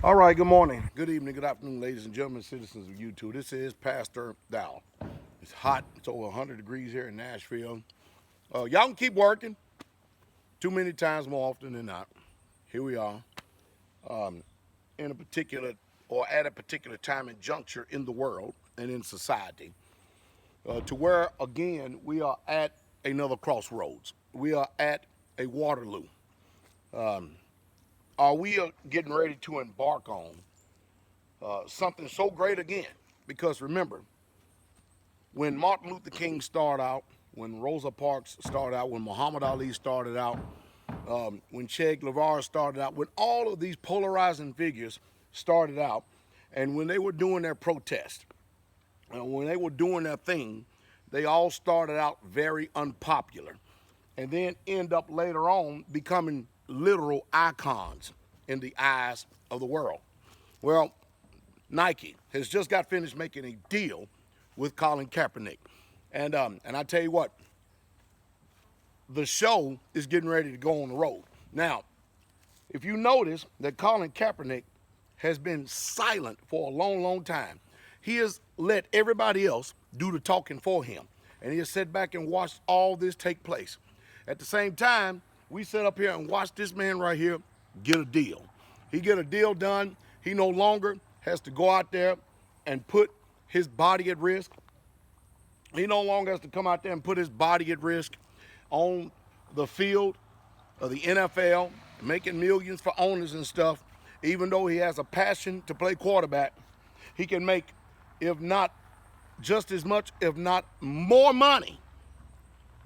All right, good morning, good evening, good afternoon, ladies and gentlemen, citizens of YouTube. This is Pastor Dowell. It's hot. It's over 100 degrees here in Nashville. Y'all can keep working. Too many times more often than not. Here we are in a particular or at a particular time and juncture in the world and in society to where, again, we are at another crossroads. We are at a Waterloo. Are we getting ready to embark on something so great again? Because remember, when Martin Luther King started out, when Rosa Parks started out, when Muhammad Ali started out, when Che Guevara started out, when all of these polarizing figures started out, and when they were doing their protest, when they were doing their thing, they all started out very unpopular and then end up later on becoming literal icons in the eyes of the world. Well, Nike has just got finished making a deal with Colin Kaepernick. And I tell you what, the show is getting ready to go on the road. Now, if you notice that Colin Kaepernick has been silent for a long, long time, he has let everybody else do the talking for him. And he has sat back and watched all this take place. At the same time, we sit up here and watch this man right here get a deal. He get a deal done. He no longer has to go out there and put his body at risk. He no longer has to come out there and put his body at risk on the field of the NFL, making millions for owners and stuff. Even though he has a passion to play quarterback, he can make, if not just as much, if not more money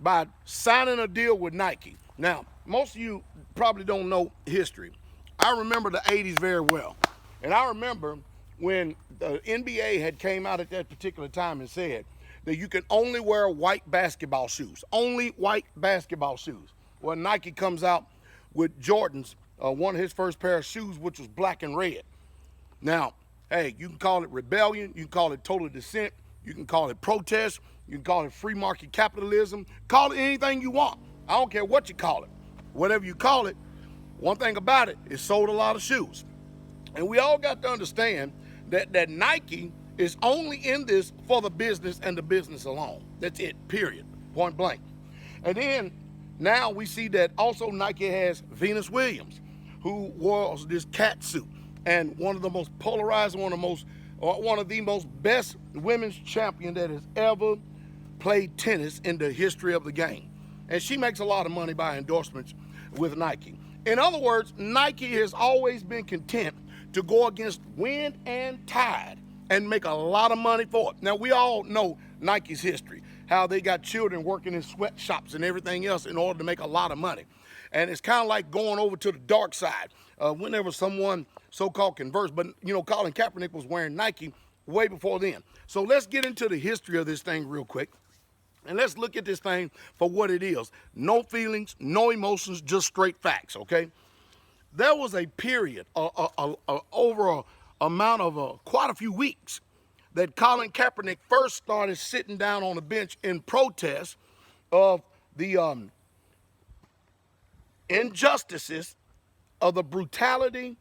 by signing a deal with Nike. Now, most of you probably don't know history. I remember the 80s very well. And I remember when the NBA had came out at that particular time and said that you can only wear white basketball shoes, only white basketball shoes. Well, Nike comes out with Jordan's, one of his first pair of shoes, which was black and red. Now, hey, you can call it rebellion, you can call it total dissent, you can call it protest, you can call it free market capitalism, call it anything you want. I don't care what you call it. Whatever you call it, one thing about it sold a lot of shoes. And we all got to understand that Nike is only in this for the business and the business alone. That's it, period, point blank. And then now we see that also Nike has Venus Williams, who wears this cat suit, and one of the most polarized, one of the most best women's champion that has ever played tennis in the history of the game. And she makes a lot of money by endorsements with Nike. In other words, Nike has always been content to go against wind and tide and make a lot of money for it. Now, we all know Nike's history, how they got children working in sweatshops and everything else in order to make a lot of money. And it's kind of like going over to the dark side whenever someone so-called converts. But, you know, Colin Kaepernick was wearing Nike way before then. So let's get into the history of this thing real quick. And let's look at this thing for what it is. No feelings, no emotions, just straight facts, okay? There was a period over a amount of quite a few weeks that Colin Kaepernick first started sitting down on the bench in protest of the injustices of the brutality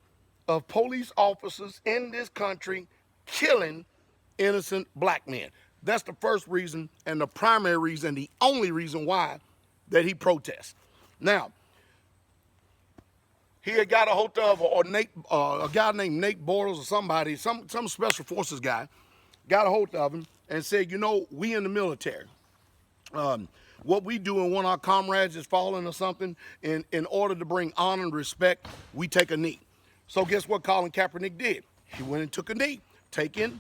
of police officers in this country killing innocent black men. That's the first reason and the primary reason, the only reason why that he protests. Now, he had got a hold of a guy named Nate Bortles or somebody, some special forces guy, got a hold of him and said, you know, we in the military, what we do when one of our comrades is falling or something, in order to bring honor and respect, we take a knee. So guess what Colin Kaepernick did? He went and took a knee, taking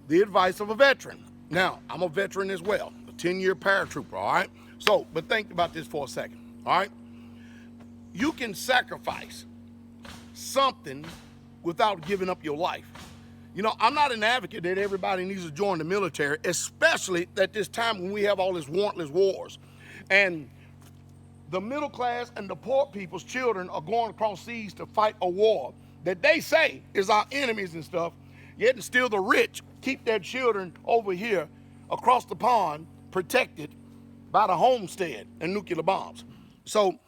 the advice of a veteran. Now, I'm a veteran as well, a 10-year paratrooper, all right? So, but think about this for a second, all right? You can sacrifice something without giving up your life. You know, I'm not an advocate that everybody needs to join the military, especially at this time when we have all these warrantless wars. And the middle class and the poor people's children are going across seas to fight a war that they say is our enemies and stuff, yet still the rich keep their children over here across the pond protected by the homestead and nuclear bombs. So,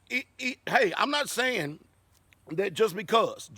hey, I'm not saying that just because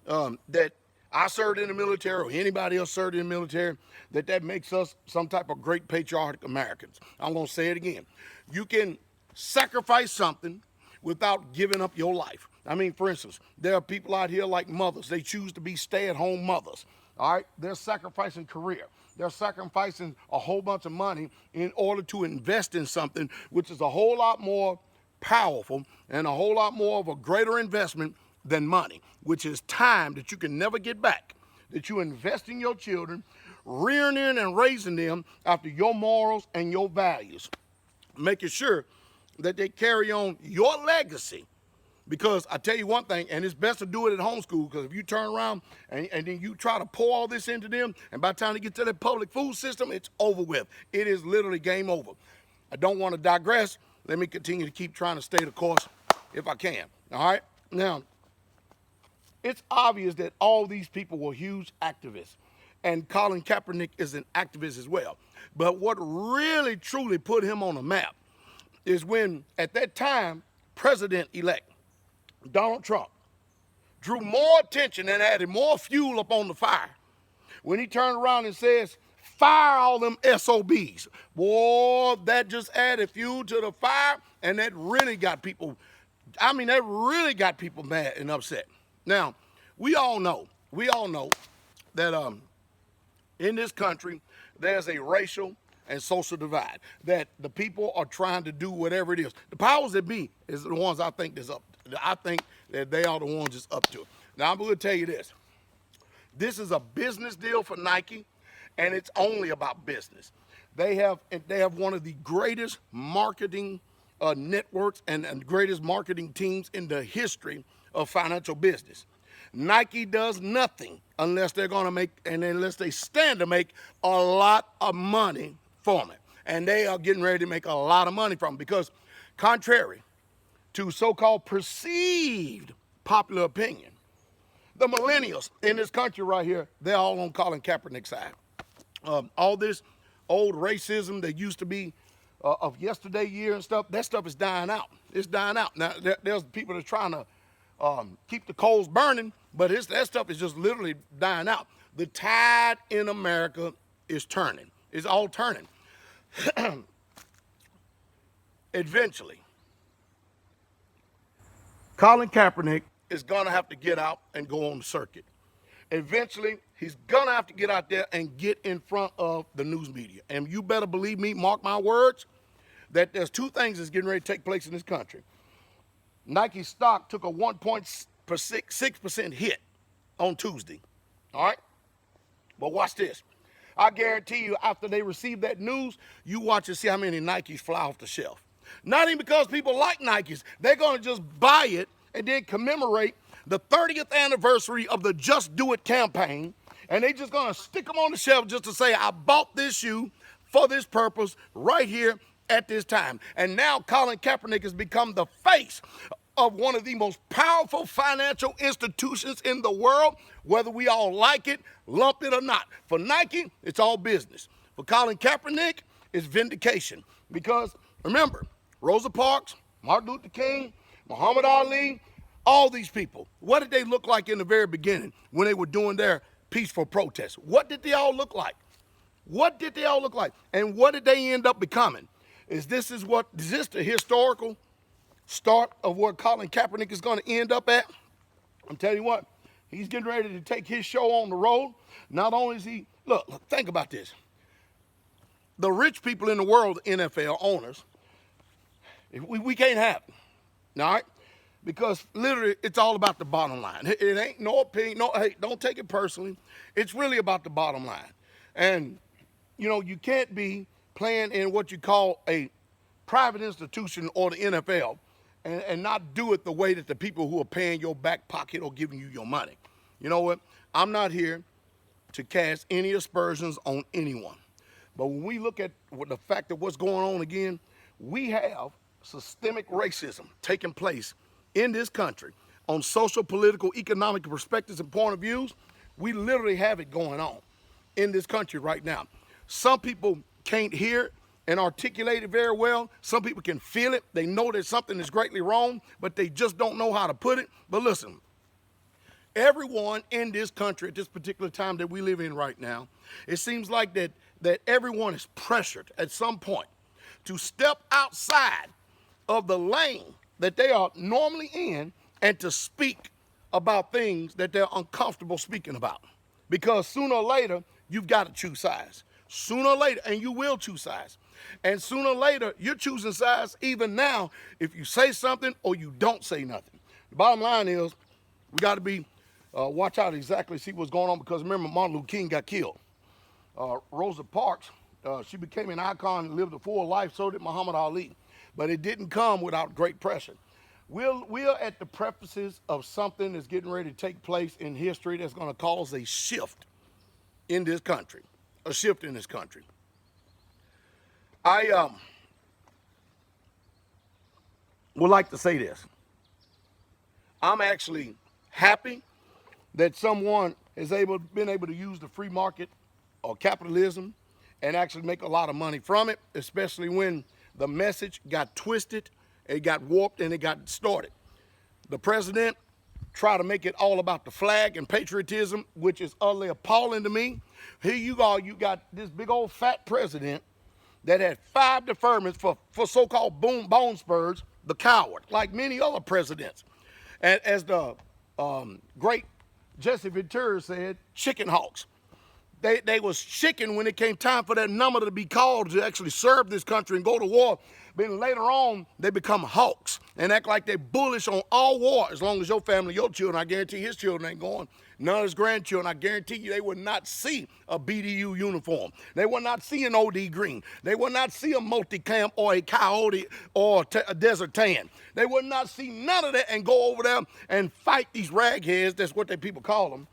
that I served in the military or anybody else served in the military, that makes us some type of great patriotic Americans. I'm going to say it again. You can sacrifice something without giving up your life. I mean, for instance, there are people out here like mothers. They choose to be stay-at-home mothers. All right? They're sacrificing career. They're sacrificing a whole bunch of money in order to invest in something which is a whole lot more powerful and a whole lot more of a greater investment than money, which is time that you can never get back, that you invest in your children, rearing in and raising them after your morals and your values, making sure that they carry on your legacy. Because I tell you one thing, and it's best to do it at homeschool, because if you turn around and then you try to pour all this into them, and by the time they get to the public food system, it's over with. It is literally game over. I don't want to digress. Let me continue to keep trying to stay the course if I can. All right? Now, it's obvious that all these people were huge activists, and Colin Kaepernick is an activist as well. But what really, truly put him on the map is when, at that time, President-elect Donald Trump drew more attention and added more fuel up on the fire when he turned around and says, fire all them SOBs. Boy, that just added fuel to the fire, and that really got people, mad and upset. Now, we all know that in this country, there's a racial and social divide, that the people are trying to do whatever it is. The powers that be is the ones I think that they are the ones that's up to it. Now, I'm going to tell you this. This is a business deal for Nike, and it's only about business. They have one of the greatest marketing networks and greatest marketing teams in the history of financial business. Nike does nothing unless they stand to make a lot of money from it. And they are getting ready to make a lot of money from it, because contrary to so-called perceived popular opinion, the millennials in this country right here, they're all on Colin Kaepernick's side. All this old racism that used to be of yesterday year and stuff, that stuff is dying out. It's dying out. Now, there's people that are trying to keep the coals burning, but that stuff is just literally dying out. The tide in America is turning. It's all turning. Eventually, Colin Kaepernick is going to have to get out and go on the circuit. Eventually, he's going to have to get out there and get in front of the news media. And you better believe me, mark my words, that there's two things that's getting ready to take place in this country. Nike stock took a 1.6% hit on Tuesday. All right? But watch this. I guarantee you, after they receive that news, you watch and see how many Nikes fly off the shelf. Not even because people like Nikes. They're going to just buy it and then commemorate the 30th anniversary of the Just Do It campaign, and they just going to stick them on the shelf just to say, I bought this shoe for this purpose right here at this time. And now Colin Kaepernick has become the face of one of the most powerful financial institutions in the world, whether we all like it, lump it or not. For Nike, it's all business. For Colin Kaepernick, it's vindication. Because remember, Rosa Parks, Martin Luther King, Muhammad Ali, all these people, what did they look like in the very beginning when they were doing their peaceful protests? What did they all look like? What did they all look like? And what did they end up becoming? Is this the historical start of where Colin Kaepernick is going to end up at? I'm telling you what, he's getting ready to take his show on the road. Not only is he, look, think about this. The rich people in the world, NFL owners, we can't have it, all right? Because literally, it's all about the bottom line. It ain't no opinion. No, hey, don't take it personally. It's really about the bottom line. And, you can't be playing in what you call a private institution or the NFL and not do it the way that the people who are paying your back pocket or giving you your money. You know what? I'm not here to cast any aspersions on anyone. But when we look at the fact of what's going on again, we have systemic racism taking place in this country on social, political, economic perspectives and point of views. We literally have it going on in this country right now. Some people can't hear it and articulate it very well. Some people can feel it. They know that something is greatly wrong, but they just don't know how to put it. But listen, everyone in this country at this particular time that we live in right now, it seems like that everyone is pressured at some point to step outside of the lane that they are normally in and to speak about things that they're uncomfortable speaking about. Because sooner or later, you've got to choose sides. Sooner or later, and you will choose sides. And sooner or later, you're choosing sides even now if you say something or you don't say nothing. The bottom line is we got to be, watch out exactly, see what's going on, because remember, Martin Luther King got killed. Rosa Parks, she became an icon, lived a full life, so did Muhammad Ali. But it didn't come without great pressure. We're at the prefaces of something that's getting ready to take place in history that's going to cause a shift in this country. A shift in this country. I would like to say this. I'm actually happy that someone has been able to use the free market or capitalism and actually make a lot of money from it, especially when the message got twisted, it got warped, and it got distorted. The president tried to make it all about the flag and patriotism, which is utterly appalling to me. Here you got this big old fat president that had 5 deferments for so-called bone spurs, the coward, like many other presidents. And as the great Jesse Ventura said, chicken hawks. They was chicken when it came time for that number to be called to actually serve this country and go to war. But later on, they become hawks and act like they're bullish on all war. As long as your family, your children, I guarantee his children ain't going. None of his grandchildren, I guarantee you, they would not see a BDU uniform. They will not see an OD green. They will not see a multicam or a coyote or a desert tan. They will not see none of that and go over there and fight these ragheads, that's what they people call them,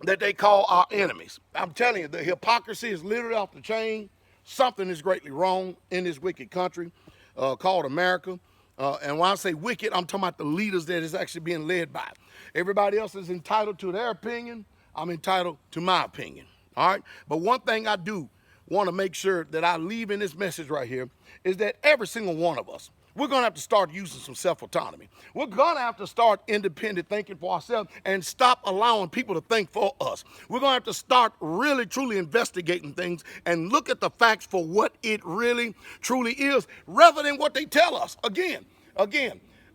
that they call our enemies. I'm telling you, the hypocrisy is literally off the chain. Something is greatly wrong in this wicked country called America. And when I say wicked, I'm talking about the leaders that is actually being led by. Everybody else is entitled to their opinion. I'm entitled to my opinion. All right? But one thing I do want to make sure that I leave in this message right here is that every single one of us, we're going to have to start using some self-autonomy. We're going to have to start independent thinking for ourselves and stop allowing people to think for us. We're going to have to start really, truly investigating things and look at the facts for what it really, truly is, rather than what they tell us. Again,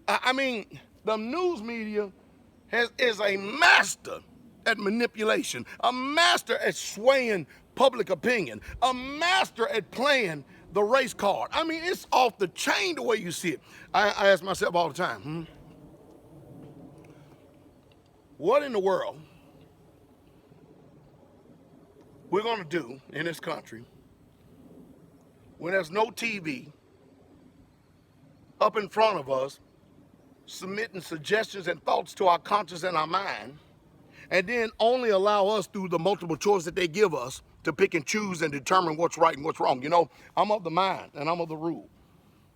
I mean, the news media is a master at manipulation, a master at swaying public opinion, a master at playing the race card. I mean, it's off the chain the way you see it. I ask myself all the time, what in the world we're going to do in this country when there's no TV up in front of us submitting suggestions and thoughts to our conscience and our mind, and then only allow us through the multiple choice that they give us to pick and choose and determine what's right and what's wrong. You know, I'm of the mind and I'm of the rule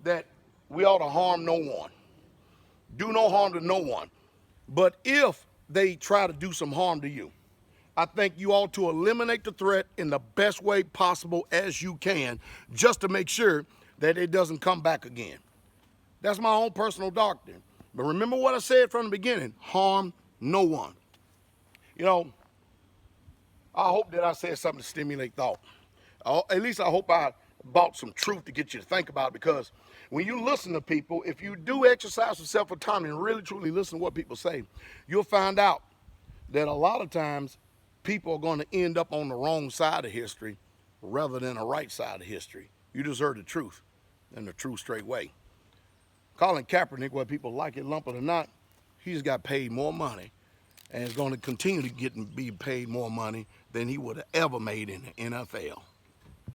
that we ought to harm no one. Do no harm to no one. But if they try to do some harm to you, I think you ought to eliminate the threat in the best way possible as you can, just to make sure that it doesn't come back again. That's my own personal doctrine. But remember what I said from the beginning, harm no one. You know, I hope that I said something to stimulate thought. At least I hope I brought some truth to get you to think about it, because when you listen to people, if you do exercise some self-autonomy and really truly listen to what people say, you'll find out that a lot of times people are going to end up on the wrong side of history rather than the right side of history. You deserve the truth and the true straight way. Colin Kaepernick, whether people like it, lump it or not, he's got paid more money and is going to continue to be paid more money than he would have ever made in the NFL.